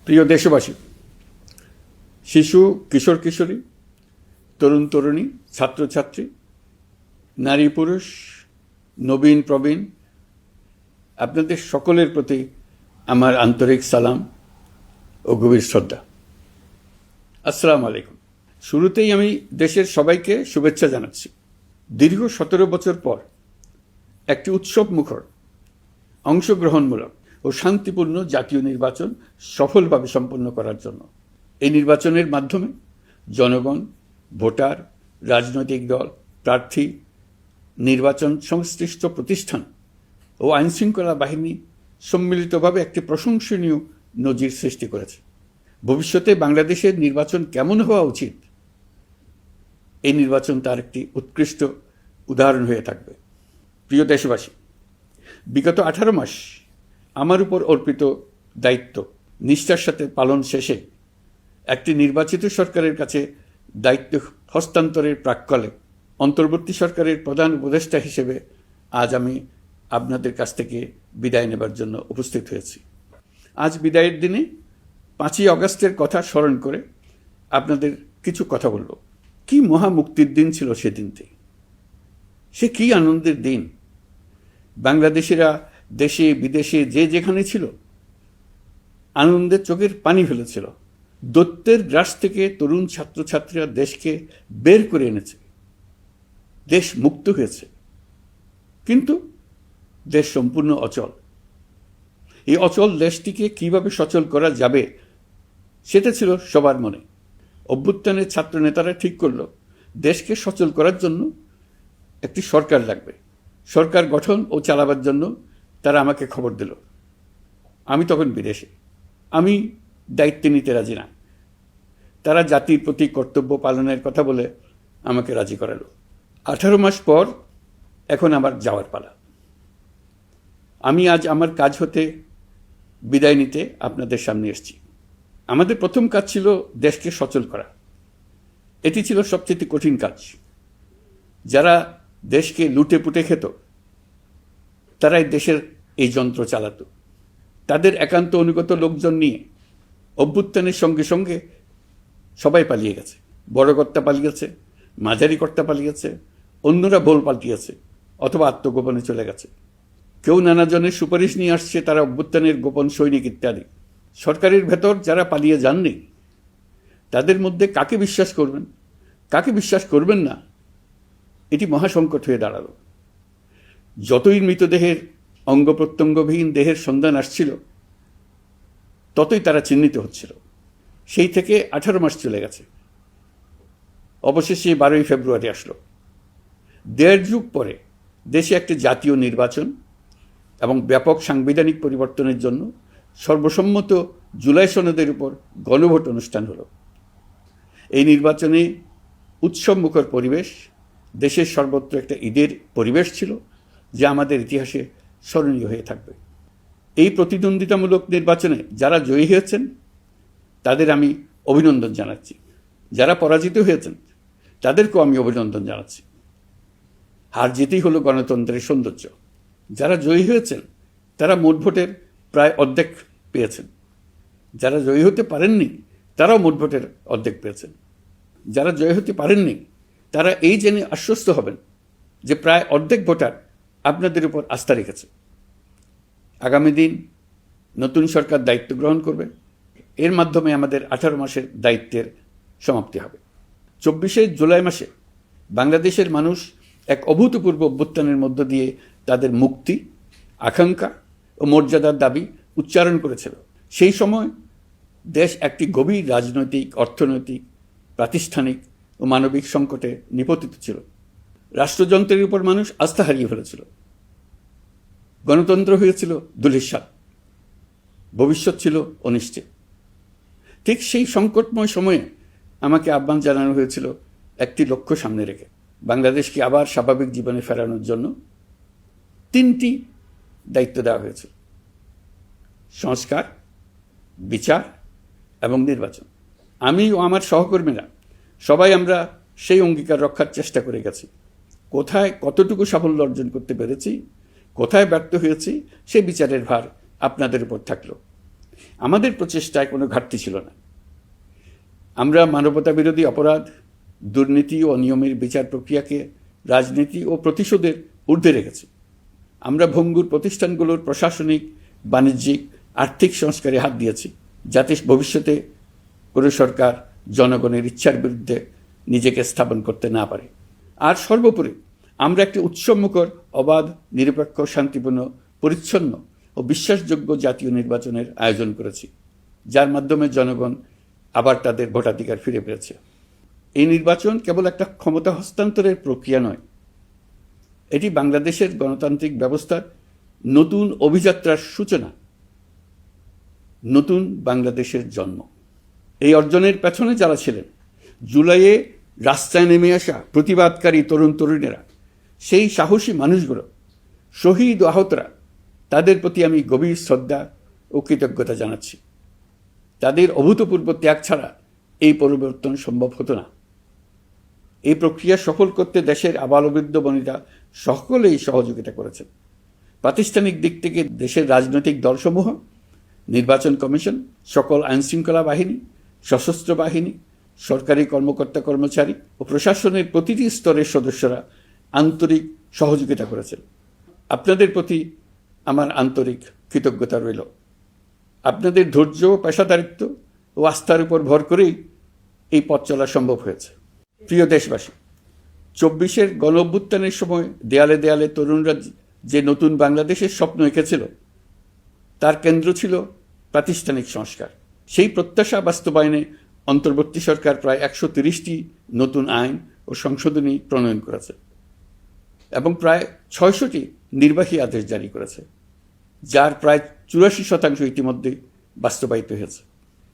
প্রিয় দেশবাসী, শিশু, কিশোর কিশোরী, তরুণ তরুণী, ছাত্রছাত্রী, নারী পুরুষ, নবীন প্রবীণ, আপনাদের সকলের প্রতি আমার আন্তরিক সালাম ও গভীর শ্রদ্ধা। আসসালামু আলাইকুম। শুরুতেই আমি দেশের সবাইকে শুভেচ্ছা জানাচ্ছি। দীর্ঘ 17 বছর পর একটি উৎসব মুখর, অংশগ্রহণমূলক ও শান্তিপূর্ণ জাতীয় নির্বাচন সফলভাবে সম্পন্ন করার জন্য এই নির্বাচনের মাধ্যমে জনগণ, ভোটার, রাজনৈতিক দল, প্রার্থী, নির্বাচন সংশ্লিষ্ট প্রতিষ্ঠান ও আইনশৃঙ্খলা বাহিনী সম্মিলিতভাবে একটি প্রশংসনীয় নজির সৃষ্টি করেছে। ভবিষ্যতে বাংলাদেশের নির্বাচন কেমন হওয়া উচিত, এই নির্বাচন তার একটি উৎকৃষ্ট উদাহরণ হয়ে থাকবে। প্রিয় দেশবাসী, বিগত 18 মাস আমার উপর অর্পিত দায়িত্ব নিষ্ঠার সাথে পালন শেষে একটি নির্বাচিত সরকারের কাছে দায়িত্ব হস্তান্তরের প্রাক্কালে অন্তর্বর্তী সরকারের প্রধান উপদেষ্টা হিসেবে আজ আমি আপনাদের কাছ থেকে বিদায় নেবার জন্য উপস্থিত হয়েছি। আজ বিদায়ের দিনে 5ই অগস্টের কথা স্মরণ করে আপনাদের কিছু কথা বলব। কি মহা মুক্তির দিন ছিল সেদিনটি, সে কি আনন্দের দিন। বাংলাদেশিরা দেশে বিদেশে যে যেখানে ছিল আনন্দে চোখের পানি ফেলেছিল। দৈত্যের গ্রাস থেকে তরুণ ছাত্রছাত্রীরা দেশকে বের করে এনেছে, দেশ মুক্ত হয়েছে। কিন্তু দেশ সম্পূর্ণ অচল। এই অচল দেশটিকে কিভাবে সচল করা যাবে সেটা ছিল সবার মনে। অভ্যুত্থানের ছাত্র নেতারা ঠিক করল দেশকে সচল করার জন্য একটি সরকার লাগবে। সরকার গঠন ও চালাবার জন্য তারা আমাকে খবর দিল। আমি তখন বিদেশে, আমি দায়িত্ব নিতে রাজি না। তারা জাতির প্রতি কর্তব্য পালনের কথা বলে আমাকে রাজি করালো। 18 মাস পর এখন আমার যাওয়ার পালা। আমি আজ আমার কাজ হতে বিদায় নিতে আপনাদের সামনে এসেছি। আমাদের প্রথম কাজ ছিল দেশকে সচল করা। এটি ছিল সবচেয়ে কঠিন কাজ। যারা দেশকে লুটে পুটে খেত তারাই দেশের এই যন্ত্র চালাতো। তাদের একান্ত অনুগত লোকজন নিয়ে অভ্যুত্থানের সঙ্গে সঙ্গে সবাই পালিয়ে গেছে। বড় কর্তা পালিয়েছে, মাঝারি কর্তা পালিয়েছে, অন্যরা ভোল পাল্টিয়েছে অথবা আত্মগোপনে চলে গেছে। কেউ নানাজনের সুপারিশ নিয়ে আসছে, তারা অভ্যুত্থানের গোপন সৈনিক ইত্যাদি। সরকারের ভেতর যারা পালিয়ে যাননি তাদের মধ্যে কাকে বিশ্বাস করবেন, কাকে বিশ্বাস করবেন না, এটি মহাসংকট হয়ে দাঁড়ালো। যতই মৃতদেহের অঙ্গ প্রত্যঙ্গবিহীন দেহের সন্ধান আসছিল ততই তারা চিহ্নিত হচ্ছিল। সেই থেকে 18 মাস চলে গেছে। অবশেষে 12ই ফেব্রুয়ারি আসলো। 1.5 যুগ পরে দেশে একটি জাতীয় নির্বাচন এবং ব্যাপক সাংবিধানিক পরিবর্তনের জন্য সর্বসম্মত জুলাই সনদের উপর গণভোট অনুষ্ঠান হলো। এই নির্বাচনে উৎসবমুখর পরিবেশ, দেশের সর্বত্র একটা ঈদের পরিবেশ ছিল যা আমাদের ইতিহাসে স্মরণীয় হয়ে থাকবে। এই প্রতিদ্বন্দ্বিতামূলক নির্বাচনে যারা জয়ী হয়েছেন তাদের আমি অভিনন্দন জানাচ্ছি। যারা পরাজিত হয়েছেন তাদেরকেও আমি অভিনন্দন জানাচ্ছি। হার জিতেই হলো গণতন্ত্রের সৌন্দর্য। যারা জয়ী হয়েছেন তারা মোট ভোটের প্রায় অর্ধেক পেয়েছেন। যারা জয়ী হতে পারেননি তারাও মোট ভোটের অর্ধেক পেয়েছেন। যারা জয়ী হতে পারেননি তারা এই জেনে আশ্বস্ত হবেন যে প্রায় অর্ধেক ভোটার আপনাদের উপর আস্থা রেখেছে। আগামী দিন নতুন সরকার দায়িত্ব গ্রহণ করবে। এর মাধ্যমে আমাদের 18 মাসের দায়িত্বের সমাপ্তি হবে। 24শে জুলাই মাসে বাংলাদেশের মানুষ এক অভূতপূর্ব অভ্যুত্থানের মধ্য দিয়ে তাদের মুক্তি, আকাঙ্ক্ষা ও মর্যাদার দাবি উচ্চারণ করেছিল। সেই সময় দেশ একটি গভীর রাজনৈতিক, অর্থনৈতিক, প্রাতিষ্ঠানিক ও মানবিক সংকটে নিপতিত ছিল। রাষ্ট্রযন্ত্রের উপর মানুষ আস্থা হারিয়ে ফেলেছিল। গণতন্ত্র হয়েছিল ধূলিসাৎ, ভবিষ্যৎ ছিল অনিশ্চিত। ঠিক সেই সংকটময় সময়ে আমাকে আহ্বান জানানো হয়েছিল একটি লক্ষ্য সামনে রেখে বাংলাদেশকে আবার স্বাভাবিক জীবনে ফেরানোর জন্য 3টি দায়িত্ব দেওয়া হয়েছিল: সংস্কার, বিচার এবং নির্বাচন। আমি ও আমার সহকর্মীরা সবাই আমরা সেই অঙ্গীকার রক্ষার চেষ্টা করে গেছি। কোথায় কতটুকু সাফল্য অর্জন করতে পেরেছি, কোথায় ব্যর্থ হয়েছি, সে বিচারের ভার আপনাদের উপর থাকলো। আমাদের প্রচেষ্টায় কোনো ঘাটতি ছিল না। আমরা মানবতা বিরোধী অপরাধ, দুর্নীতি ও অনিয়মের বিচার প্রক্রিয়াকে রাজনীতি ও প্রতিশোধের ঊর্ধ্বে রেখেছি। আমরা ভঙ্গুর প্রতিষ্ঠানগুলোর প্রশাসনিক, বাণিজ্যিক, আর্থিক সংস্কারে হাত দিয়েছি, যাতে ভবিষ্যতে কোনো সরকার জনগণের ইচ্ছার বিরুদ্ধে নিজেকে স্থাপন করতে না পারে। আর সর্বোপরি আমরা একটি উৎসবমুখর, অবাধ, নিরপেক্ষ, শান্তিপূর্ণ, পরিচ্ছন্ন ও বিশ্বাসযোগ্য জাতীয় নির্বাচনের আয়োজন করেছি, যার মাধ্যমে জনগণ আবার তাদের ভোটাধিকার ফিরে পেয়েছে। এই নির্বাচন কেবল একটা ক্ষমতা হস্তান্তরের প্রক্রিয়া নয়, এটি বাংলাদেশের গণতান্ত্রিক ব্যবস্থার নতুন অভিযাত্রার সূচনা, নতুন বাংলাদেশের জন্ম। এই অর্জনের পেছনে যারা ছিলেন, জুলাইয়ে রাস্তায় নেমে আসা প্রতিবাদকারী তরুণ তরুণীরা, সেই সাহসী মানুষগুলো, শহীদ ও আহতরা, তাদের প্রতি আমি গভীর শ্রদ্ধা ও কৃতজ্ঞতা জানাচ্ছি। তাদের অভূতপূর্ব ত্যাগ ছাড়া এই পরিবর্তন সম্ভব হতো না। এই প্রক্রিয়া সফল করতে দেশের আবালবৃদ্ধ বনিতা সকলেই সহযোগিতা করেছেন। প্রাতিষ্ঠানিক দিক থেকে দেশের রাজনৈতিক দলসমূহ, নির্বাচন কমিশন, সকল আইনশৃঙ্খলা বাহিনী, সশস্ত্র বাহিনী, সরকারি কর্মকর্তা কর্মচারী ও প্রশাসনের প্রতিটি স্তরের সদস্যরা আন্তরিক সহযোগিতা করেছেন। আপনাদের প্রতি আমার আন্তরিক কৃতজ্ঞতা রইল। আপনাদের ধৈর্য, পেশাদারিত্ব ও আস্থার উপর ভর করেই এই পথ চলা সম্ভব হয়েছে। প্রিয় দেশবাসী, 24-এর গণ-অভ্যুত্থানের সময় দেয়ালে দেয়ালে তরুণরা যে নতুন বাংলাদেশের স্বপ্ন এঁকেছিল, তার কেন্দ্র ছিল প্রাতিষ্ঠানিক সংস্কার। সেই প্রত্যাশা বাস্তবায়নে অন্তর্বর্তী সরকার প্রায় 130টি নতুন আইন ও সংশোধনী প্রণয়ন করেছে এবং প্রায় 600টি নির্বাহী আদেশ জারি করেছে, যার প্রায় 84% ইতিমধ্যেই বাস্তবায়িত হয়েছে।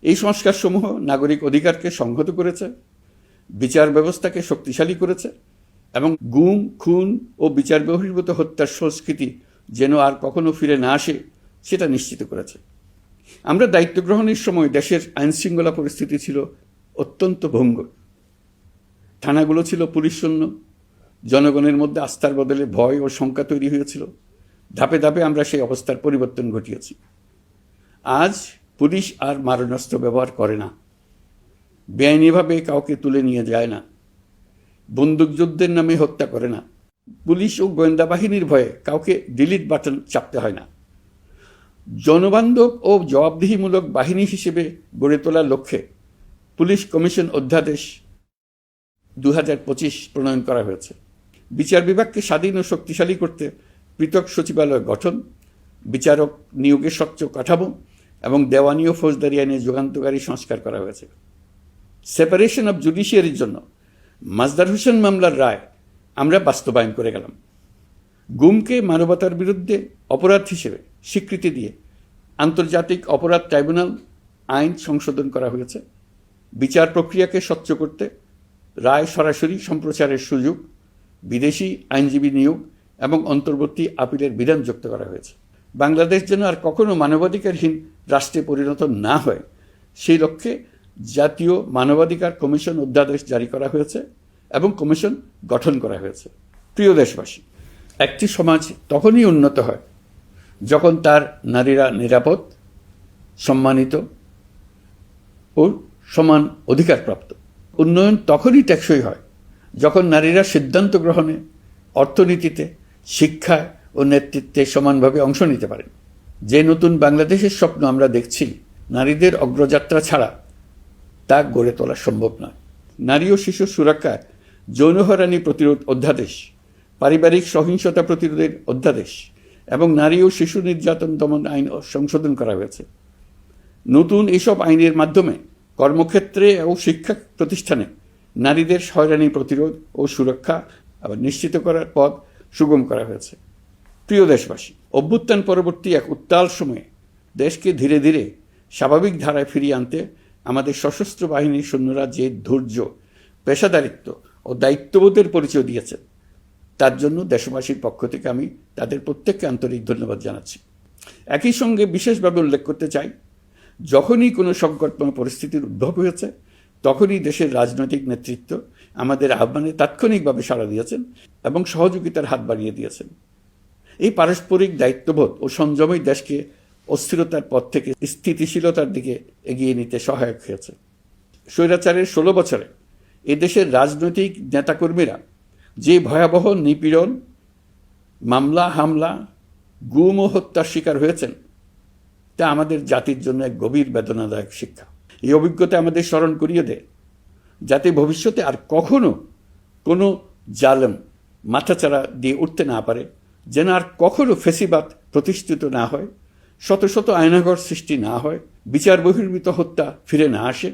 এই সংস্কারসমূহ নাগরিক অধিকারকে সংহত করেছে, বিচার ব্যবস্থাকে শক্তিশালী করেছে এবং গুম, খুন ও বিচার বহির্ভূত হত্যার সংস্কৃতি যেন আর কখনো ফিরে না আসে সেটা নিশ্চিত করেছে। আমরা দায়িত্ব গ্রহণের সময় দেশের আইনশৃঙ্খলা পরিস্থিতি ছিল অত্যন্ত ভঙ্গুর। থানাগুলো ছিল পুলিশশূন্য, জনগণের মধ্যে আস্থার বদলে ভয় ও শঙ্কা তৈরি হয়েছিল। ধাপে ধাপে আমরা সেই অবস্থার পরিবর্তন ঘটিয়েছি। আজ পুলিশ আর মারণাস্ত্র ব্যবহার করে না, বেআইনিভাবে কাউকে তুলে নিয়ে যায় না, বন্দুকযুদ্ধের নামে হত্যা করে না, পুলিশ ও গোয়েন্দা বাহিনীর ভয়ে কাউকে ডিলিট বাটন চাপতে হয় না। জনবান্ধব ও জবাবদিহিমূলক বাহিনী হিসেবে গড়ে তোলার লক্ষ্যে পুলিশ কমিশন অধ্যাদেশ 2025 প্রণয়ন করা হয়েছে। বিচার বিভাগকে স্বাধীন ও শক্তিশালী করতে পৃথক সচিবালয় গঠন, বিচারক নিয়োগের স্বচ্ছ কাঠামো এবং দেওয়ানি ও ফৌজদারি আইনে যুগান্তকারী সংস্কার করা হয়েছে। সেপারেশন অব জুডিশিয়ারির জন্য মাজদার হোসেন মামলার রায় আমরা বাস্তবায়ন করে গেলাম। গুমকে মানবতার বিরুদ্ধে অপরাধ হিসেবে স্বীকৃতি দিয়ে আন্তর্জাতিক অপরাধ ট্রাইব্যুনাল আইন সংশোধন করা হয়েছে। বিচার প্রক্রিয়াকে স্বচ্ছ করতে রায় সরাসরি সম্প্রচারের সুযোগ, বিদেশি আইনজীবী নিয়োগ এবং অন্তর্বর্তী আপিলের বিধান যুক্ত করা হয়েছে। বাংলাদেশ যেন আর কখনো মানবাধিকারহীন রাষ্ট্রে পরিণত না হয়, সেই লক্ষ্যে জাতীয় মানবাধিকার কমিশন অধ্যাদেশ জারি করা হয়েছে এবং কমিশন গঠন করা হয়েছে। প্রিয় দেশবাসী, একটি সমাজ তখনই উন্নত হয় যখন তার নারীরা নিরাপদ, সম্মানিত ও সমান অধিকারপ্রাপ্ত। উন্নয়ন তখনই টেকসই হয় যখন নারীরা সিদ্ধান্ত গ্রহণে, অর্থনীতিতে, শিক্ষায় ও নেতৃত্বে সমানভাবে অংশ নিতে পারেন। যে নতুন বাংলাদেশের স্বপ্ন আমরা দেখছি, নারীদের অগ্রযাত্রা ছাড়া তা গড়ে তোলা সম্ভব নয়। নারী ও শিশু সুরক্ষায় যৌন হয়রানি প্রতিরোধ অধ্যাদেশ, পারিবারিক সহিংসতা প্রতিরোধের অধ্যাদেশ এবং নারী ও শিশু নির্যাতন দমন আইন সংশোধন করা হয়েছে। নতুন এসব আইনের মাধ্যমে কর্মক্ষেত্রে ও শিক্ষা প্রতিষ্ঠানে নারীদের হয়রানি প্রতিরোধ ও সুরক্ষা নিশ্চিত করার পথ সুগম করা হয়েছে। প্রিয় দেশবাসী, অভ্যুত্থান পরবর্তী এক উত্তাল সময়ে দেশকে ধীরে ধীরে স্বাভাবিক ধারায় ফিরিয়ে আনতে আমাদের সশস্ত্র বাহিনীর সৈন্যরা যে ধৈর্য, পেশাদারিত্ব ও দায়িত্ববোধের পরিচয় দিয়েছেন, তার জন্য দেশবাসীর পক্ষ থেকে আমি তাদের প্রত্যেককে আন্তরিক ধন্যবাদ জানাচ্ছি। একই সঙ্গে বিশেষভাবে উল্লেখ করতে চাই, যখনই কোনো সংকটময় পরিস্থিতির উদ্ভব হয়েছে, তখনই দেশের রাজনৈতিক নেতৃত্ব আমাদের আহ্বানে তাৎক্ষণিকভাবে সাড়া দিয়েছেন এবং সহযোগিতার হাত বাড়িয়ে দিয়েছেন। এই পারস্পরিক দায়িত্ববোধ ও সংযমই দেশকে অস্থিরতার পথ থেকে স্থিতিশীলতার দিকে এগিয়ে নিতে সহায়ক হয়েছে। স্বৈরাচারের 16 বছরে এদেশের রাজনৈতিক নেতাকর্মীরা যে ভয়াবহ নিপীড়ন, মামলা হামলা, গুম ও হত্যার শিকার হয়েছেন তা আমাদের জাতির জন্য এক গভীর বেদনাদায়ক শিক্ষা। এই অভিজ্ঞতা আমাদের স্মরণ করিয়ে দেয় যাতে ভবিষ্যতে আর কখনো কোনো জালেম মাথাচাড়া দিয়ে উঠতে না পারে, যেন আর কখনো ফেসিবাদ প্রতিষ্ঠিত না হয়, শত শত আয়নাঘর সৃষ্টি না হয়, বিচার বহির্ভূত হত্যা ফিরে না আসে।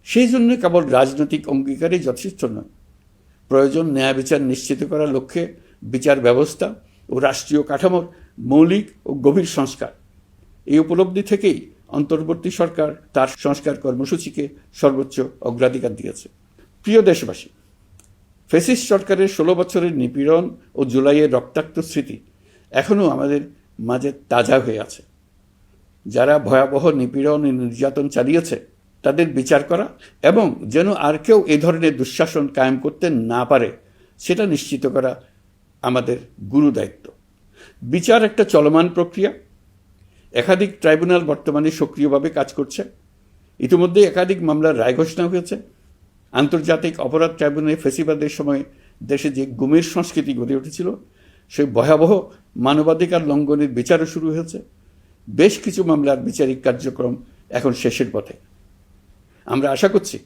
সেই জন্য কেবল রাজনৈতিক অঙ্গীকারই যথেষ্ট নয়, প্রয়োজন ন্যায় বিচার নিশ্চিত করার লক্ষ্যে বিচার ব্যবস্থা ও রাষ্ট্রীয় কাঠামোর মৌলিক ও গভীর সংস্কার। এই উপলব্ধি থেকেই অন্তর্বর্তী সরকার তার সংস্কার কর্মসূচিকে সর্বোচ্চ অগ্রাধিকার দিয়েছে। প্রিয় দেশবাসী, ফ্যাসিস্ট সরকারের 16 বছরের নিপীড়ন ও জুলাইয়ের রক্তাক্ত স্মৃতি এখনও আমাদের মাঝে তাজা হয়ে আছে। যারা ভয়াবহ নিপীড়ন ও নির্যাতন চালিয়েছে তাদের বিচার করা এবং যেন আর কেউ এ ধরনের দুঃশাসন কায়েম করতে না পারে সেটা নিশ্চিত করা আমাদের গুরু দায়িত্ব। বিচার একটা চলমান প্রক্রিয়া। একাধিক ট্রাইব্যুনাল বর্তমানে সক্রিয়ভাবে কাজ করছে। ইতিমধ্যে একাধিক মামলার রায় ঘোষণা হয়েছে। আন্তর্জাতিক অপরাধ ট্রাইব্যুনালে ফেসিবাদের সময় দেশে যে গুমের সংস্কৃতি গড়ে উঠেছিল সেই ভয়াবহ মানবাধিকার লঙ্ঘনের বিচারও শুরু হয়েছে। বেশ কিছু মামলার বিচারিক কার্যক্রম এখন শেষের পথে। আমরা আশা করছি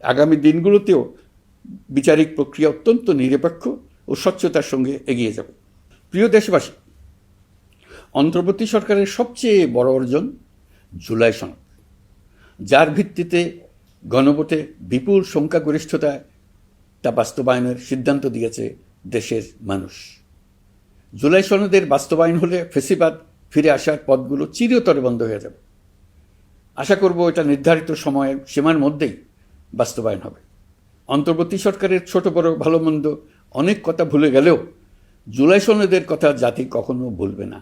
আগামী দিনগুলোতেও বিচারিক প্রক্রিয়া অত্যন্ত নিরপেক্ষ ও স্বচ্ছতার সঙ্গে এগিয়ে যাবে। প্রিয় দেশবাসী, অন্তর্বর্তী সরকারের সবচেয়ে বড় অর্জন জুলাই সনদ, যার ভিত্তিতে গণভোটে বিপুল সংখ্যাগরিষ্ঠতায় তা বাস্তবায়নের সিদ্ধান্ত দিয়েছে দেশের মানুষ। জুলাই সনদের বাস্তবায়ন হলে ফেসিবাদ ফিরে আসার পথগুলো চিরতরে বন্ধ হয়ে যাবে। আশা করব এটা নির্ধারিত সময়ের সীমার মধ্যেই বাস্তবায়ন হবে। অন্তর্বর্তী সরকারের ছোট বড় ভালো মন্দ অনেক কথা ভুলে গেলেও জুলাই সনদের কথা জাতি কখনো ভুলবে না।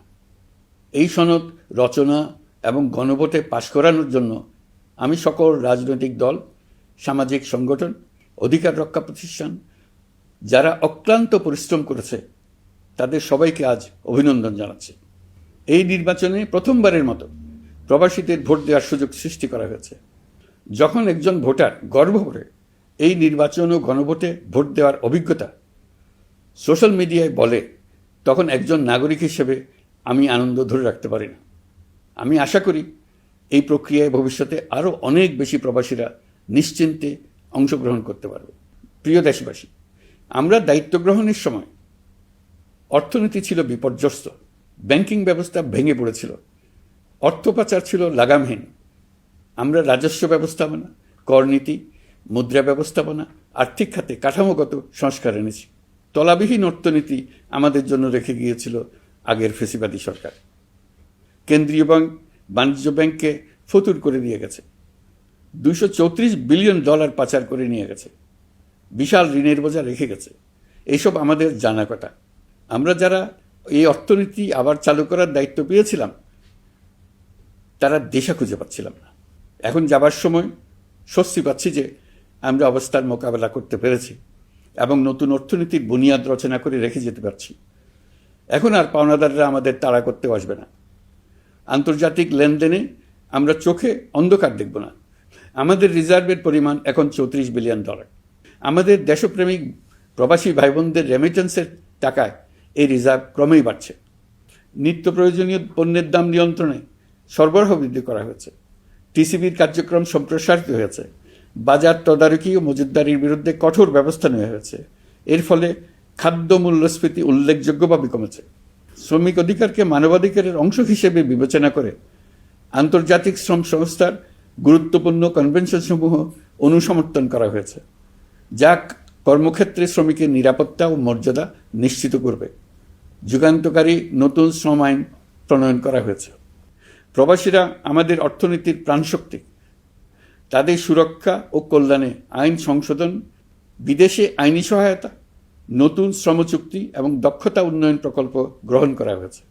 এই সনদ রচনা এবং গণভোটে পাশ করানোর জন্য আমি সকল রাজনৈতিক দল, সামাজিক সংগঠন, অধিকার রক্ষা প্রতিষ্ঠান যারা অক্লান্ত পরিশ্রম করেছে তাদের সবাইকে আজ অভিনন্দন জানাচ্ছি। এই নির্বাচনে প্রথমবারের মতো প্রবাসীদের ভোট দেওয়ার সুযোগ সৃষ্টি করা হয়েছে। যখন একজন ভোটার গর্ব করে এই নির্বাচন ও গণভোটে ভোট দেওয়ার অভিজ্ঞতা সোশ্যাল মিডিয়ায় বলে, তখন একজন নাগরিক হিসেবে আমি আনন্দ ধরে রাখতে পারি না। আমি আশা করি এই প্রক্রিয়ায় ভবিষ্যতে আরও অনেক বেশি প্রবাসীরা নিশ্চিন্তে অংশগ্রহণ করতে পারবে। প্রিয় দেশবাসী, আমরা দায়িত্ব গ্রহণের সময় অর্থনীতি ছিল বিপর্যস্ত, ব্যাংকিং ব্যবস্থা ভেঙে পড়েছিল, অর্থ পাচার ছিল লাগামহীন। আমরা রাজস্ব ব্যবস্থাপনা, করনীতি, মুদ্রা ব্যবস্থাপনা, আর্থিক খাতে কাঠামোগত সংস্কার এনেছি। তলাবিহীন অর্থনীতি আমাদের জন্য রেখে গিয়েছিল আগের ফেসিবাদী সরকার। কেন্দ্রীয় ব্যাংক বাণিজ্য ব্যাংককে ফতুর করে দিয়ে গেছে, $234 বিলিয়ন পাচার করে নিয়ে গেছে, বিশাল ঋণের বোঝা রেখে গেছে। এইসব আমাদের জানা কথা। আমরা যারা এই অর্থনীতি আবার চালু করার দায়িত্ব পেয়েছিলাম তারা দিশা খুঁজে পাচ্ছিলাম না। এখন যাবার সময় স্বস্তি পাচ্ছি যে আমরা অবস্থার মোকাবেলা করতে পেরেছি এবং নতুন অর্থনীতির বুনিয়াদ রচনা করে রেখে যেতে পারছি। এখন আর পাওনাদাররা আমাদের তাড়া করতে আসবে না। আন্তর্জাতিক লেনদেনে আমরা চোখে অন্ধকার দেখব না। আমাদের রিজার্ভের পরিমাণ এখন $34 বিলিয়ন। আমাদের দেশপ্রেমিক প্রবাসী ভাই বোনদের রেমিটেন্সের টাকায় এই রিজার্ভ ক্রমেই বাড়ছে। নিত্য প্রয়োজনীয় পণ্যের দাম নিয়ন্ত্রণে সরবরাহ বৃদ্ধি করা হয়েছে। টিসিবির কার্যক্রম সম্প্রসারিত হয়েছে। বাজার তদারকি ও মজুতদারির বিরুদ্ধে কঠোর ব্যবস্থা নেওয়া হয়েছে। এর ফলে খাদ্য মূল্যস্ফীতি উল্লেখযোগ্যভাবে কমেছে। শ্রমিক অধিকারকে মানবাধিকারের অংশ হিসেবে বিবেচনা করে আন্তর্জাতিক শ্রম সংস্থার গুরুত্বপূর্ণ কনভেনশনসমূহ অনুসমর্থন করা হয়েছে, যা কর্মক্ষেত্রে শ্রমিকের নিরাপত্তা ও মর্যাদা নিশ্চিত করবে। যুগান্তকারী নতুন শ্রম আইন প্রণয়ন করা হয়েছে। প্রবাসীরা আমাদের অর্থনীতির প্রাণশক্তি। তাদের সুরক্ষা ও কল্যাণে আইন সংশোধন, বিদেশে আইনি সহায়তা, নতুন শ্রমচুক্তি এবং দক্ষতা উন্নয়ন প্রকল্প গ্রহণ করা হয়েছে।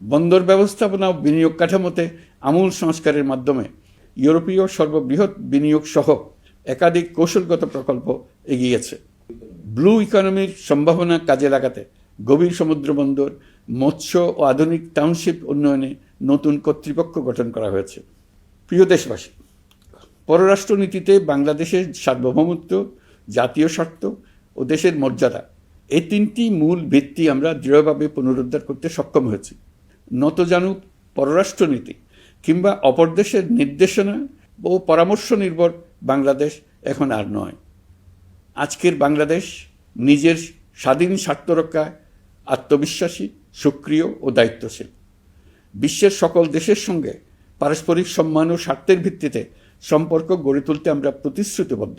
বন্দর ব্যবস্থাপনা ও বিনিয়োগ কাঠামোতে আমূল সংস্কারের মাধ্যমে ইউরোপীয় সর্ববৃহৎ বিনিয়োগ সহ একাধিক কৌশলগত প্রকল্প এগিয়েছে। ব্লু ইকোনমির সম্ভাবনা কাজে লাগাতে গভীর সমুদ্র বন্দর, মৎস্য ও আধুনিক টাউনশিপ উন্নয়নে নতুন কর্তৃপক্ষ গঠন করা হয়েছে। প্রিয় দেশবাসী, পররাষ্ট্রনীতিতে বাংলাদেশের সার্বভৌমত্ব, জাতীয় স্বার্থ ও দেশের মর্যাদা, এই তিনটি মূল ভিত্তি আমরা দৃঢ়ভাবে পুনরুদ্ধার করতে সক্ষম হয়েছি। নতজানু পররাষ্ট্রনীতি কিংবা অপর দেশের নির্দেশনা ও পরামর্শ নির্ভর বাংলাদেশ এখন আর নয়। আজকের বাংলাদেশ নিজের স্বাধীন স্বার্থ রক্ষায় আত্মবিশ্বাসী, সক্রিয় ও দায়িত্বশীল। বিশ্বের সকল দেশের সঙ্গে পারস্পরিক সম্মান ও স্বার্থের ভিত্তিতে সম্পর্ক গড়ে তুলতে আমরা প্রতিশ্রুতিবদ্ধ।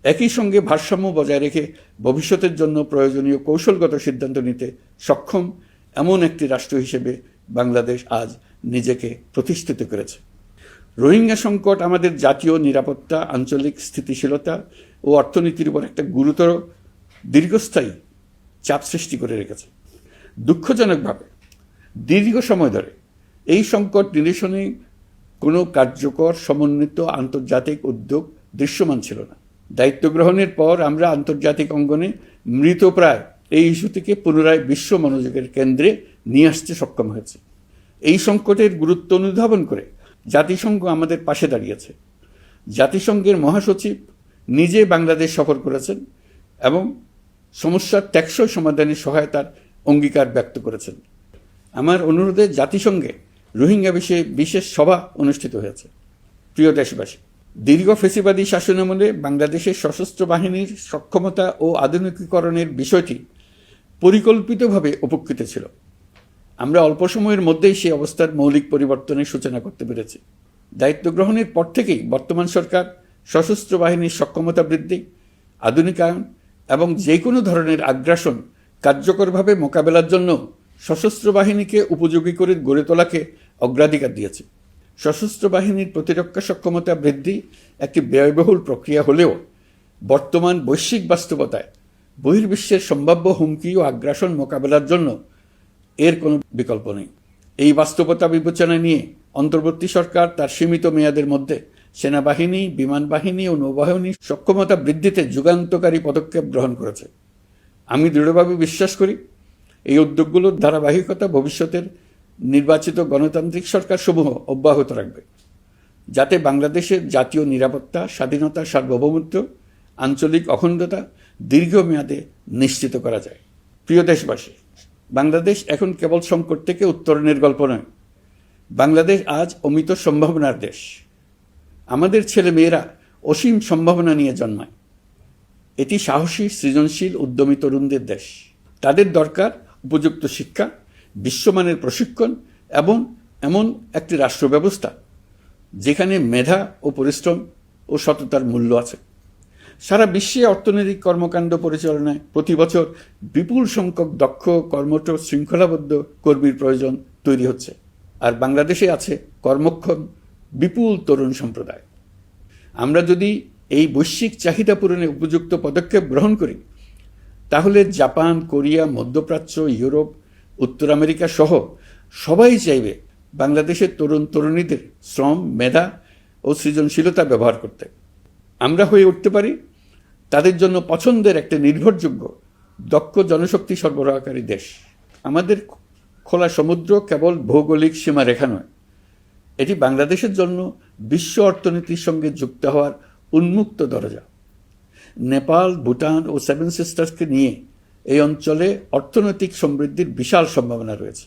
একই সঙ্গে ভারসাম্য বজায় রেখে ভবিষ্যতের জন্য প্রয়োজনীয় কৌশলগত সিদ্ধান্ত নিতে সক্ষম এমন একটি রাষ্ট্র হিসেবে বাংলাদেশ আজ নিজেকে প্রতিষ্ঠিত করেছে। রোহিঙ্গা সংকট আমাদের জাতীয় নিরাপত্তা, আঞ্চলিক স্থিতিশীলতা ও অর্থনীতির উপর একটা গুরুতর দীর্ঘস্থায়ী চাপ সৃষ্টি করে রেখেছে। দুঃখজনকভাবে দীর্ঘ সময় ধরে এই সংকট নিরসনে কোনো কার্যকর সমন্বিত আন্তর্জাতিক উদ্যোগ দৃশ্যমান ছিল না। দায়িত্ব গ্রহণের পর আমরা আন্তর্জাতিক অঙ্গনে মৃতপ্রায় এই ইস্যুটিকে পুনরায় বিশ্ব মনোযোগের কেন্দ্রে নিয়ে আসতে সক্ষম হয়েছে। এই সংকটের গুরুত্ব অনুধাবন করে জাতিসংঘ আমাদের পাশে দাঁড়িয়েছে। জাতিসংঘের মহাসচিব নিজে বাংলাদেশ সফর করেছেন এবং সমস্যার টেকসই সমাধানে সহায়তার অঙ্গীকার ব্যক্ত করেছেন। আমার অনুরোধে জাতিসংঘে রোহিঙ্গা বিষয়ে বিশেষ সভা অনুষ্ঠিত হয়েছে। প্রিয় দেশবাসী, দীর্ঘ ফেসিবাদী শাসনামলে বাংলাদেশের সশস্ত্র বাহিনীর সক্ষমতা ও আধুনিকীকরণের বিষয়টি পরিকল্পিতভাবে উপেক্ষিত ছিল। আমরা অল্প সময়ের মধ্যেই সেই অবস্থার মৌলিক পরিবর্তনের সূচনা করতে পেরেছি। দায়িত্ব গ্রহণের পর থেকেই বর্তমান সরকার সশস্ত্র বাহিনীর সক্ষমতা বৃদ্ধি, আধুনিকায়ন এবং যে কোনো ধরনের আগ্রাসন কার্যকরভাবে মোকাবেলার জন্য সশস্ত্র বাহিনীকে উপযোগী করে গড়ে তোলাকে অগ্রাধিকার দিয়েছে। সশস্ত্র বাহিনীর প্রতিরক্ষা সক্ষমতা বৃদ্ধি একটি ব্যয়বহুল প্রক্রিয়া হলেও বর্তমান বৈশ্বিক বাস্তবতায় বহির্বিশ্বের সম্ভাব্য হুমকি ও আগ্রাসন মোকাবেলার জন্য এর কোনো বিকল্প নেই। এই বাস্তবতা বিবেচনায় নিয়ে অন্তর্বর্তী সরকার তার সীমিত মেয়াদের মধ্যে সেনাবাহিনী, বিমান বাহিনী ও নৌবাহিনীর সক্ষমতা বৃদ্ধিতে যুগান্তকারী পদক্ষেপ গ্রহণ করেছে। আমি দৃঢ়ভাবে বিশ্বাস করি এই উদ্যোগগুলোর ধারাবাহিকতা ভবিষ্যতের নির্বাচিত গণতান্ত্রিক সরকারসমূহ অব্যাহত রাখবে, যাতে বাংলাদেশের জাতীয় নিরাপত্তা, স্বাধীনতা, সার্বভৌমত্ব, আঞ্চলিক অখণ্ডতা দীর্ঘমেয়াদে নিশ্চিত করা যায়। প্রিয় দেশবাসী, বাংলাদেশ এখন কেবল সংকট থেকে উত্তরণের গল্প নয়। বাংলাদেশ আজ অমিত সম্ভাবনার দেশ। আমাদের ছেলে মেয়েরা অসীম সম্ভাবনা নিয়ে জন্মায়। এটি সাহসী, সৃজনশীল, উদ্যমী তরুণদের দেশ। তাদের দরকার উপযুক্ত শিক্ষা, বিশ্বমানের প্রশিক্ষণ এবং এমন একটি রাষ্ট্র ব্যবস্থা যেখানে মেধা ও পরিশ্রম ও সততার মূল্য আছে। সারা বিশ্বে অর্থনৈতিক কর্মকাণ্ড পরিচালনায় প্রতি বছর বিপুল সংখ্যক দক্ষ, কর্মঠ, শৃঙ্খলাবদ্ধ কর্মীর প্রয়োজন তৈরি হচ্ছে, আর বাংলাদেশে আছে কর্মক্ষম বিপুল তরুণ সম্প্রদায়। আমরা যদি এই বৈশ্বিক চাহিদা পূরণে উপযুক্ত পদক্ষেপ গ্রহণ করি, তাহলে জাপান, কোরিয়া, মধ্যপ্রাচ্য, ইউরোপ, উত্তর আমেরিকা সহ সবাই চাইবে বাংলাদেশের তরুণ তরুণীদের শ্রম, মেধা ও সৃজনশীলতা ব্যবহার করতে। আমরা হয়ে উঠতে পারি তাদের জন্য পছন্দের একটা নির্ভরযোগ্য, দক্ষ জনশক্তি সরবরাহকারী দেশ। আমাদের খোলা সমুদ্র কেবল ভৌগোলিক সীমারেখা নয়, এটি বাংলাদেশের জন্য বিশ্ব অর্থনীতির সঙ্গে যুক্ত হওয়ার উন্মুক্ত দরজা। নেপাল, ভুটান ও সেভেন সিস্টার্সকে নিয়ে এই অঞ্চলে অর্থনৈতিক সমৃদ্ধির বিশাল সম্ভাবনা রয়েছে।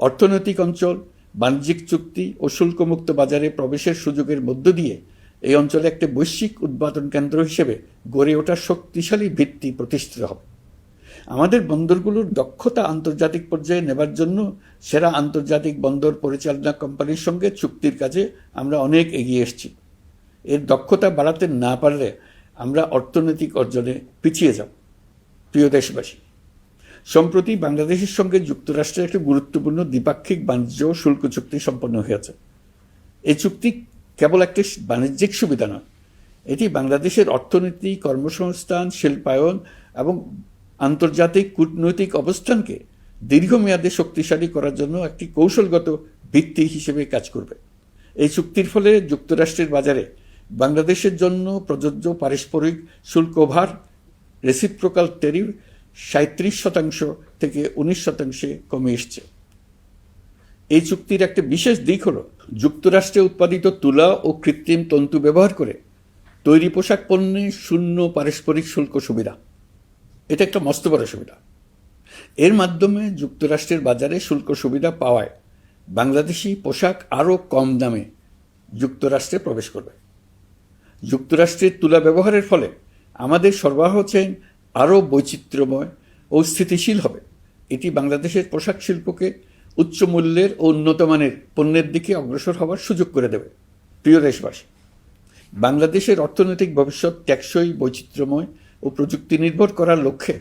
অর্থনৈতিক অঞ্চল, বাণিজ্যিক চুক্তি ও শুল্কমুক্ত বাজারে প্রবেশের সুযোগের মধ্য দিয়ে এই অঞ্চলে একটি বৈশ্বিক উৎপাদন কেন্দ্র হিসেবে গড়ে ওঠার শক্তিশালী ভিত্তি প্রতিষ্ঠিত হবে। আমাদের বন্দরগুলোর দক্ষতা আন্তর্জাতিক পর্যায়ে নেবার জন্য সেরা আন্তর্জাতিক বন্দর পরিচালনা কোম্পানির সঙ্গে চুক্তির কাজে আমরা অনেক এগিয়ে এসেছি। এর দক্ষতা বাড়াতে না পারলে আমরা অর্থনৈতিক অর্জনে পিছিয়ে যাব। প্রিয় দেশবাসী, সম্প্রতি বাংলাদেশের সঙ্গে যুক্তরাষ্ট্রের একটি গুরুত্বপূর্ণ দ্বিপাক্ষিক বাণিজ্য ও শুল্ক চুক্তি সম্পন্ন হয়েছে। এই চুক্তি কেবল একটি বাণিজ্যিক সুবিধা নয়, এটি বাংলাদেশের অর্থনীতি, কর্মসংস্থান, শিল্পায়ন এবং আন্তর্জাতিক কূটনৈতিক অবস্থানকে দীর্ঘমেয়াদে শক্তিশালী করার জন্য একটি কৌশলগত ভিত্তি হিসেবে কাজ করবে। এই চুক্তির ফলে যুক্তরাষ্ট্রের বাজারে বাংলাদেশের জন্য প্রযোজ্য পারস্পরিক শুল্কভার রেসিপ্রোকাল ট্যারিফ 37% থেকে 19% কমে এসছে। এই চুক্তির একটা বিশেষ দিক হল যুক্তরাষ্ট্রে উৎপাদিত তুলা ও কৃত্রিম তন্তু ব্যবহার করে তৈরি পোশাক পণ্যে শূন্য পারস্পরিক শুল্ক সুবিধা। এটা একটা মস্ত বড় সুবিধা। এর মাধ্যমে যুক্তরাষ্ট্রের বাজারে শুল্ক সুবিধা পাওয়ায় বাংলাদেশি পোশাক আরও কম দামে যুক্তরাষ্ট্রে প্রবেশ করবে। যুক্তরাষ্ট্রের তুলা ব্যবহারের ফলে আমাদের সরবরাহ চেইন আরও বৈচিত্র্যময় ও স্থিতিশীল হবে। এটি বাংলাদেশের পোশাক শিল্পকে উচ্চ মূল্যের ও উন্নত মানের পণ্যের দিকে অগ্রসর হওয়ার সুযোগ করে দেবে। প্রিয় দেশবাসী, বাংলাদেশের অর্থনৈতিক ভবিষ্যৎ টেকসই, বৈচিত্র্যময় ও প্রযুক্তি নির্ভর করার লক্ষ্যে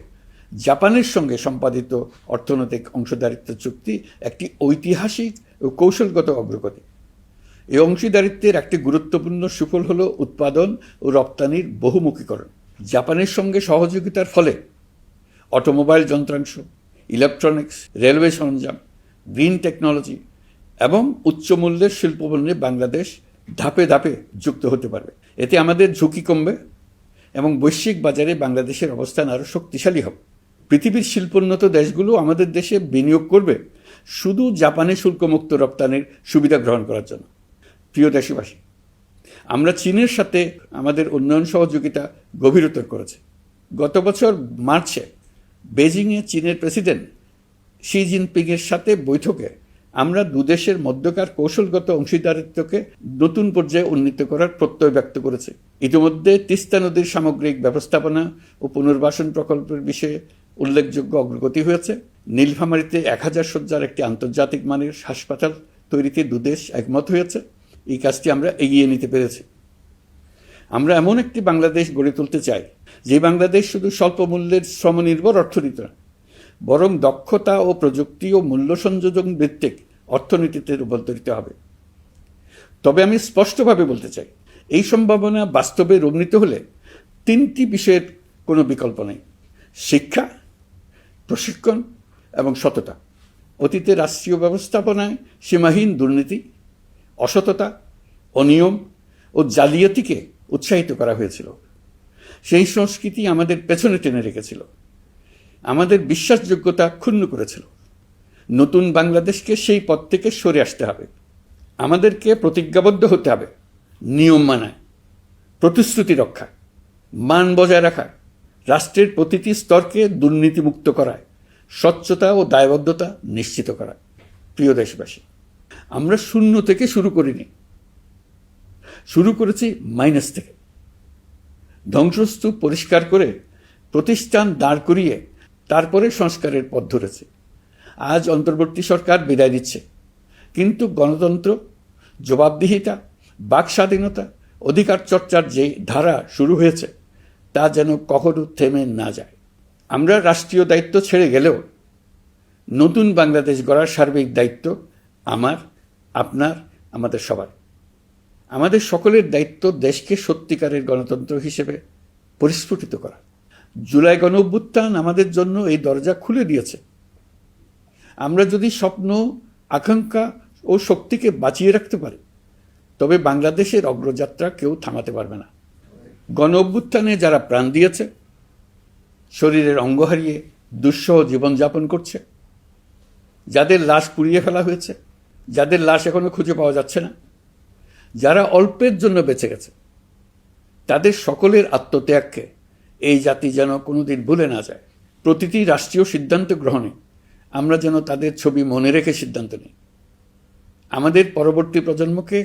জাপানের সঙ্গে সম্পাদিত অর্থনৈতিক অংশীদারিত্ব চুক্তি একটি ঐতিহাসিক ও কৌশলগত অগ্রগতি। এই অংশীদারিত্বের একটি গুরুত্বপূর্ণ সুফল হল উৎপাদন ও রপ্তানির বহুমুখীকরণ। জাপানের সঙ্গে সহযোগিতার ফলে অটোমোবাইল যন্ত্রাংশ, ইলেকট্রনিক্স, রেলওয়ে সরঞ্জাম, গ্রিন টেকনোলজি এবং উচ্চমূল্যের শিল্পপণ্যে বাংলাদেশ ধাপে ধাপে যুক্ত হতে পারবে। এতে আমাদের ঝুঁকি কমবে এবং বৈশ্বিক বাজারে বাংলাদেশের অবস্থান আরও শক্তিশালী হবে। পৃথিবীর শিল্পোন্নত দেশগুলো আমাদের দেশে বিনিয়োগ করবে শুধু জাপানে শুল্কমুক্ত রপ্তানির সুবিধা গ্রহণ করার জন্য। প্রিয় দেশবাসী, আমরা চীনের সাথে আমাদের উন্নয়ন সহযোগিতা গভীরতর করেছি। গত বছর মার্চে বেজিংয়ে চীনের প্রেসিডেন্ট শি জিনপিংয়ের সাথে বৈঠকে আমরা দুদেশের মধ্যকার কৌশলগত অংশীদারিত্বকে নতুন পর্যায়ে উন্নীত করার প্রত্যয় ব্যক্ত করেছে। ইতিমধ্যে তিস্তা নদীর সামগ্রিক ব্যবস্থাপনা ও পুনর্বাসন প্রকল্পের বিষয়ে উল্লেখযোগ্য অগ্রগতি হয়েছে। নীলফামারীতে 1000 শয্যার একটি আন্তর্জাতিক মানের হাসপাতাল তৈরিতে দুদেশ একমত হয়েছে। এই কাজটি আমরা এগিয়ে নিতে পেরেছি। আমরা এমন একটি বাংলাদেশ গড়ে তুলতে চাই যে বাংলাদেশ শুধু স্বল্প মূল্যের শ্রমনির্ভর অর্থনীতি নয়, বরং দক্ষতা ও প্রযুক্তি ও মূল্য সংযোজন ভিত্তিক অর্থনীতিতে রূপান্তরিত হবে। তবে আমি স্পষ্টভাবে বলতে চাই, এই সম্ভাবনা বাস্তবে রূপান্তরিত হলে 3টি বিষয়ের কোনো বিকল্প নেই: শিক্ষা, প্রশিক্ষণ এবং সততা। অতীতে রাষ্ট্রীয় ব্যবস্থাপনায় সীমাহীন দুর্নীতি, অসততা, অনিয়ম ও জালিয়াতিকে উৎসাহিত করা হয়েছিল। সেই সংস্কৃতি আমাদের পেছনে টেনে রেখেছিল, আমাদের বিশ্বাসযোগ্যতা ক্ষুণ্ণ করেছিল। নতুন বাংলাদেশকে সেই পথ থেকে সরে আসতে হবে। আমাদেরকে প্রতিজ্ঞাবদ্ধ হতে হবে নিয়ম মানায়, প্রতিশ্রুতি রক্ষা, মান বজায় রাখা, রাষ্ট্রের প্রতিটি স্তরকে দুর্নীতিমুক্ত করায়, স্বচ্ছতা ও দায়বদ্ধতা নিশ্চিত করা। প্রিয় দেশবাসী, আমরা শূন্য থেকে শুরু করিনি, শুরু করেছি মাইনাস থেকে। ধ্বংসস্তূপ পরিষ্কার করে প্রতিষ্ঠান দাঁড় করিয়ে তারপরে সংস্কারের পথ ধরেছে। আজ অন্তর্বর্তী সরকার বিদায় দিচ্ছে, কিন্তু গণতন্ত্র, জবাবদিহিতা, বাক স্বাধীনতা, অধিকার চর্চার যে ধারা শুরু হয়েছে তা যেন কখনো থেমে না যায়। আমরা রাষ্ট্রীয় দায়িত্ব ছেড়ে গেলেও নতুন বাংলাদেশ গড়ার সার্বিক দায়িত্ব আমার, আপনার, আমাদের সবার। আমাদের সকলের দায়িত্ব দেশকে সত্যিকারের গণতন্ত্র হিসেবে পরিস্ফুটিত করা। জুলাই গণঅভ্যুত্থান আমাদের জন্য এই দরজা খুলে দিয়েছে। আমরা যদি স্বপ্ন, আকাঙ্ক্ষা ও শক্তিকে বাঁচিয়ে রাখতে পারি, তবে বাংলাদেশের অগ্রযাত্রা কেউ থামাতে পারবে না। গণঅভ্যুত্থানে যারা প্রাণ দিয়েছে, শরীরের অঙ্গ হারিয়ে দুঃসহ জীবনযাপন করছে, যাদের লাশ পুড়িয়ে ফেলা হয়েছে, যাদের লাশ এখনো খুঁজে পাওয়া যাচ্ছে না, যারা অল্পের জন্য বেঁচে গেছে, তাদের সকলের আত্মত্যাগকে এই জাতি যেন কোনোদিন ভুলে না যায়। প্রতিটি রাষ্ট্রীয় সিদ্ধান্ত গ্রহণে আমরা যেন তাদের ছবি মনে রেখে সিদ্ধান্ত নিই। আমাদের পরবর্তী প্রজন্মকে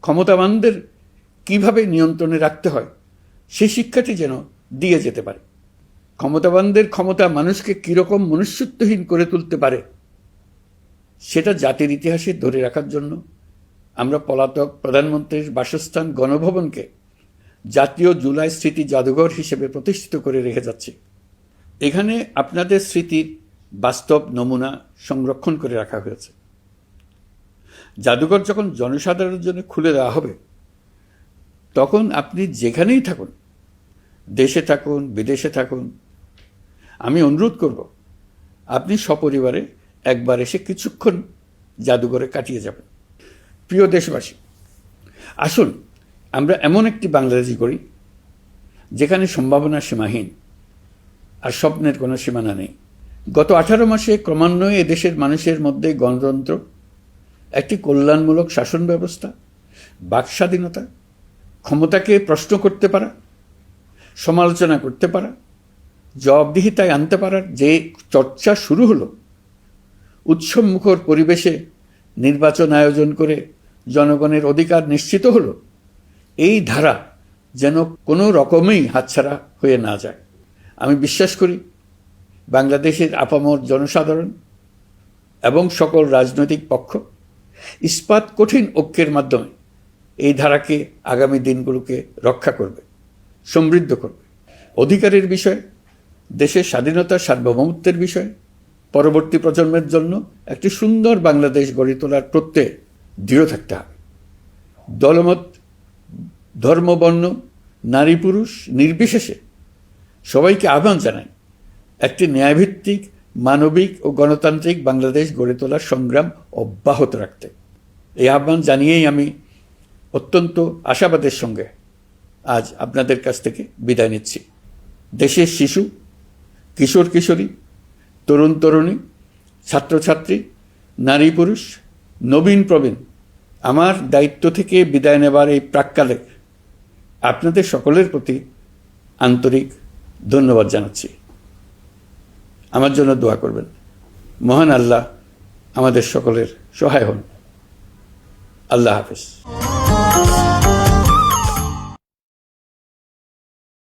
ক্ষমতাবানদের কিভাবে নিয়ন্ত্রণে রাখতে হয় সেই শিক্ষাটি যেন দিয়ে যেতে পারে। ক্ষমতাবানদের ক্ষমতা মানুষকে কীরকম মনুষ্যত্বহীন করে তুলতে পারে সেটা জাতির ইতিহাসে ধরে রাখার জন্য আমরা পলাতক প্রধানমন্ত্রীর বাসস্থান গণভবনকে জাতীয় জুলাই স্মৃতি জাদুঘর হিসেবে প্রতিষ্ঠিত করে রেখে যাচ্ছি। এখানে আপনাদের স্মৃতির বাস্তব নমুনা সংরক্ষণ করে রাখা হয়েছে। জাদুঘর যখন জনসাধারণের জন্য খুলে দেওয়া হবে, তখন আপনি যেখানেই থাকুন, দেশে থাকুন, বিদেশে থাকুন, আমি অনুরোধ করব আপনি সপরিবারে একবার এসে কিছুক্ষণ জাদুঘরে কাটিয়ে যাবেন। প্রিয় দেশবাসী, আসুন আমরা এমন একটি বাংলাদেশ গড়ি যেখানে সম্ভাবনা সীমাহীন আর স্বপ্নের কোনো সীমানা নেই। গত 18 মাসে ক্রমান্বয়ে এদেশের মানুষের মধ্যে গণতন্ত্র, একটি কল্যাণমূলক শাসন ব্যবস্থা, বাকস্বাধীনতা, ক্ষমতাকে প্রশ্ন করতে পারা, সমালোচনা করতে পারা, জবাবদিহিতায় আনতে পারার যে চর্চা শুরু হলো, উৎসবমুখর পরিবেশে নির্বাচন আয়োজন করে জনগণের অধিকার নিশ্চিত হলো, এই ধারা যেন কোনো রকমেই হাতছাড়া হয়ে না যায়। আমি বিশ্বাস করি বাংলাদেশের আপামর জনসাধারণ এবং সকল রাজনৈতিক পক্ষ ইস্পাত কঠিন ঐক্যের মাধ্যমে এই ধারাকে আগামী দিনগুলোকে রক্ষা করবে, সমৃদ্ধ করবে। অধিকারের বিষয়ে, দেশের স্বাধীনতা সার্বভৌমত্বের বিষয়ে পরবর্তী প্রজন্মের জন্য একটি সুন্দর বাংলাদেশ গড়ে তোলার প্রত্যয়ে দৃঢ় থাকতে হবে। দলমত, ধর্ম, বর্ণ, নারী পুরুষ নির্বিশেষে সবাইকে আহ্বান জানাই একটি ন্যায়ভিত্তিক, মানবিক ও গণতান্ত্রিক বাংলাদেশ গড়ে তোলার সংগ্রাম অব্যাহত রাখতে। এই আহ্বান জানিয়েই আমি অত্যন্ত আশাবাদের সঙ্গে আজ আপনাদের কাছ থেকে বিদায় নিচ্ছি। দেশের শিশু, কিশোর কিশোরী, তরুণ তরুণী, ছাত্রছাত্রী, নারী পুরুষ, নবীন প্রবীণ, আমার দায়িত্ব থেকে বিদায় নেবার এই প্রাক্কালে আপনাদের সকলের প্রতি আন্তরিক ধন্যবাদ জানাচ্ছি। আমার জন্য দোয়া করবেন। মহান আল্লাহ আমাদের সকলের সহায় হন। আল্লাহ হাফেজ।